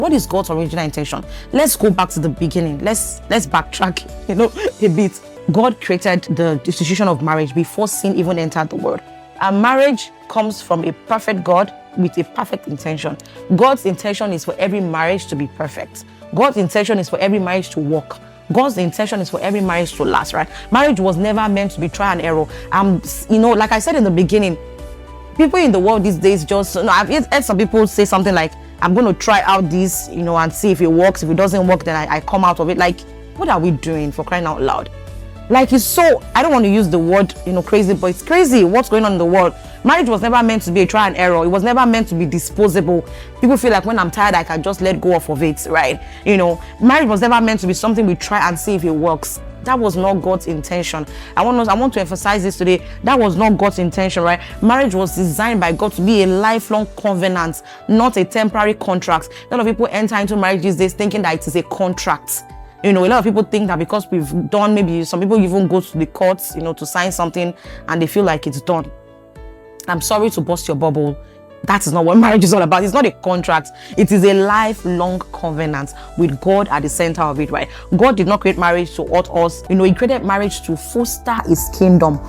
What is God's original intention? Let's go back to the beginning. Let's backtrack, a bit. God created the institution of marriage before sin even entered the world. And marriage comes from a perfect God with a perfect intention. God's intention is for every marriage to be perfect. God's intention is for every marriage to work. God's intention is for every marriage to last, right? Marriage was never meant to be trial and error. Like I said in the beginning, people in the world these days I've heard some people say something like, I'm going to try out this, and see if it works. If it doesn't work, then I come out of it. Like, what are we doing, for crying out loud? Like, it's so, I don't want to use the word, crazy, but it's crazy what's going on in the world. Marriage was never meant to be a trial and error. It was never meant to be disposable. People feel like when I'm tired, I can just let go of it, right? Marriage was never meant to be something we try and see if it works. That was not God's intention. I want to emphasize this today. That was not God's intention, right? Marriage was designed by God to be a lifelong covenant, not a temporary contract. A lot of people enter into marriage these days thinking that it is a contract. A lot of people think that because we've done, maybe some people even go to the courts, to sign something and they feel like it's done. I'm sorry to burst your bubble. That is not what marriage is all about. It's not a contract. It is a lifelong covenant with God at the center of it, right? God did not create marriage to hurt us. He created marriage to foster his kingdom.